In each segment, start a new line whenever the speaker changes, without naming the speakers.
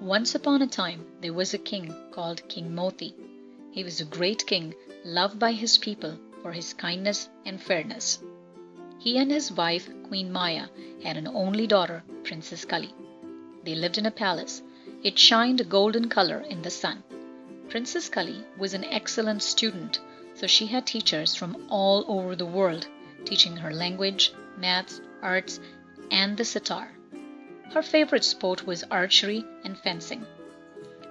Once upon a time, there was a king called King Moti. He was a great king, loved by his people for his kindness and fairness. He and his wife, Queen Maya, had an only daughter, Princess Kali. They lived in a palace. It shined a golden color in the sun. Princess Kali was an excellent student, so she had teachers from all over the world, teaching her language, maths, arts, and the sitar. Her favorite sport was archery and fencing.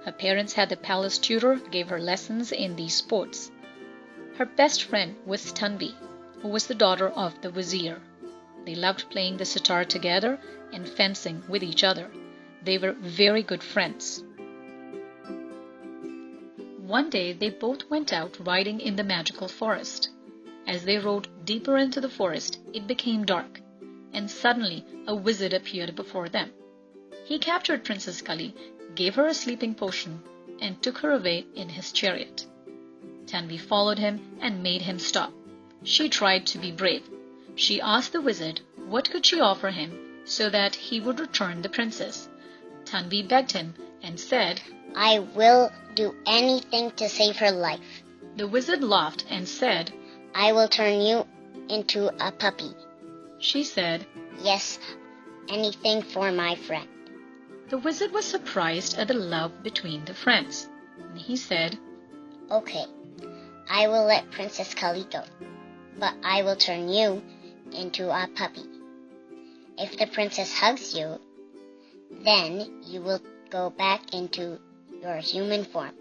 Her parents had the palace tutor gave her lessons in these sports. Her best friend was Tanvi, who was the daughter of the vizier. They loved playing the sitar together and fencing with each other. They were very good friends. One day they both went out riding in the magical forest. As they rode deeper into the forest, it became dark, and suddenly a wizard appeared before them. He captured Princess Kali, gave her a sleeping potion, and took her away in his chariot. Tanvi followed him and made him stop. She tried to be brave. She asked the wizard what could she offer him so that he would return the princess. Tanvi begged him and said,
"I will do anything to save her life."
The wizard laughed and said,
"I will turn you into a puppy."
She said,
"Yes, anything for my friend."
The wizard was surprised at the love between the friends. And he said,
"Okay, I will let Princess Kali go, but I will turn you into a puppy. If the princess hugs you, then you will go back into your human form."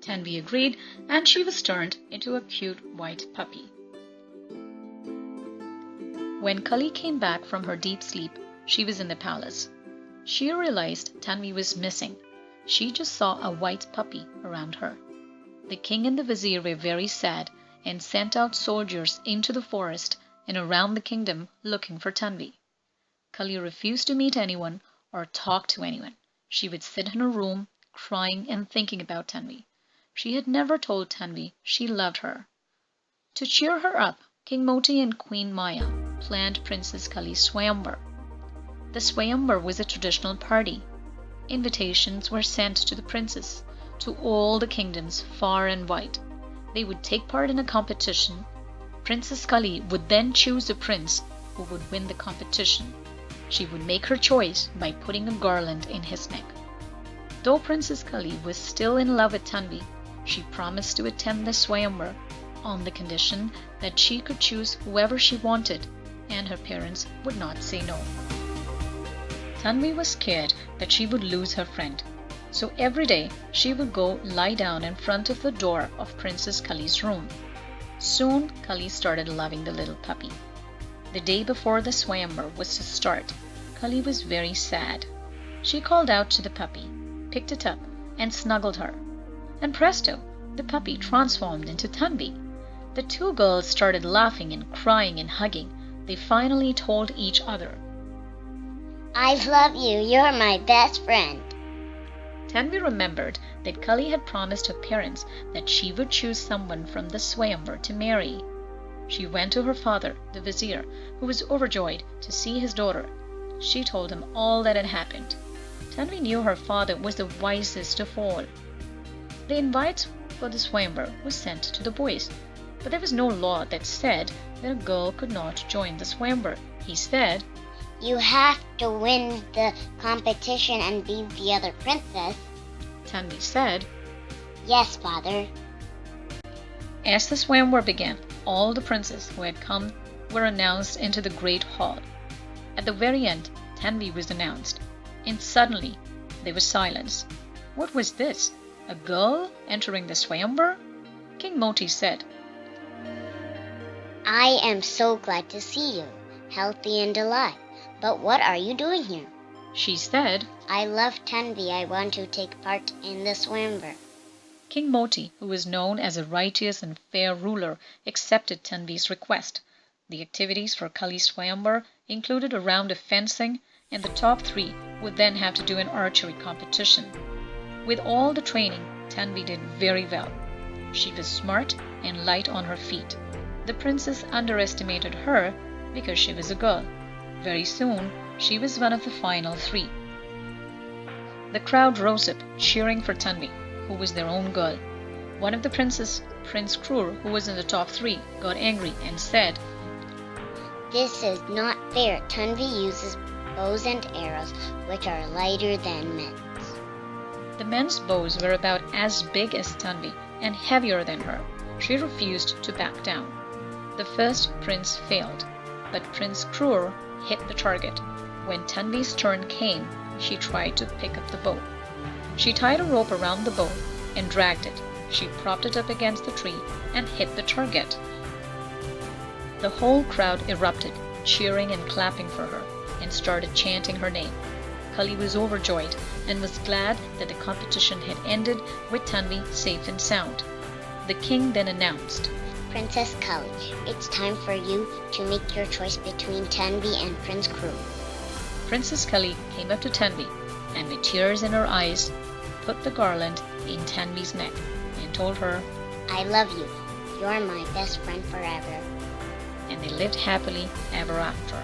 Tanvi agreed, and she was turned into a cute white puppy. When Kali came back from her deep sleep, she was in the palace. She realized Tanvi was missing. She just saw a white puppy around her. The king and the vizier were very sad and sent out soldiers into the forest and around the kingdom looking for Tanvi. Kali refused to meet anyone or talk to anyone. She would sit in her room, crying and thinking about Tanvi. She had never told Tanvi she loved her. To cheer her up, King Moti and Queen Maya planned Princess Kali's Swayamvar. The Swayamvar was a traditional party. Invitations were sent to the princess, to all the kingdoms far and wide. They would take part in a competition. Princess Kali would then choose a prince who would win the competition. She would make her choice by putting a garland in his neck. Though Princess Kali was still in love with Tanvi, she promised to attend the Swayamvar on the condition that she could choose whoever she wanted and her parents would not say no. Tanvi was scared that she would lose her friend, so every day she would go lie down in front of the door of Princess Kali's room. Soon Kali started loving the little puppy. The day before the Swayamvar was to start, Kali was very sad. She called out to the puppy, picked it up, and snuggled her. And presto, the puppy transformed into Tanvi. The two girls started laughing and crying and hugging. They finally told each other,
"I love you, you're my best friend."
Tanvi remembered that Kali had promised her parents that she would choose someone from the Swayamvar to marry. She went to her father, the vizier, who was overjoyed to see his daughter. She told him all that had happened. Tanvi knew her father was the wisest of all. The invites for the Swayamvar was sent to the boys, but there was no law that said that a girl could not join the Swayamvar. He said,
"You have to win the competition and be the other princess."
Tanvi said,
"Yes, father."
As the Swayamvar began, all the princes who had come were announced into the great hall. At the very end, Tanvi was announced, and suddenly there was silence. What was this? A girl entering the Swayamvar? King Moti said,
"I am so glad to see you, healthy and alive. But what are you doing here?"
She said,
"I love Tanvi. I want to take part in the Swayamvar."
King Moti, who was known as a righteous and fair ruler, accepted Tanvi's request. The activities for Kali's Swayamvar included a round of fencing, and the top three would then have to do an archery competition. With all the training, Tanvi did very well. She was smart and light on her feet. The princess underestimated her because she was a girl. Very soon, she was one of the final three. The crowd rose up, cheering for Tanvi, who was their own girl. One of the princes, Prince Krur, who was in the top 3, got angry and said,
"This is not fair. Tanvi uses bows and arrows, which are lighter than men's."
The men's bows were about as big as Tanvi and heavier than her. She refused to back down. The first prince failed, but Prince Krur hit the target. When Tanvi's turn came, she tried to pick up the bow. She tied a rope around the bow and dragged it. She propped it up against the tree and hit the target. The whole crowd erupted, cheering and clapping for her, and started chanting her name. Kali was overjoyed and was glad that the competition had ended with Tanvi safe and sound. The king then announced,
"Princess Kali, it's time for you to make your choice between Tanvi and Prince Krur."
Princess Kali came up to Tanvi and with tears in her eyes put the garland in Tanvi's neck and told her,
"I love you. You're my best friend forever."
And they lived happily ever after.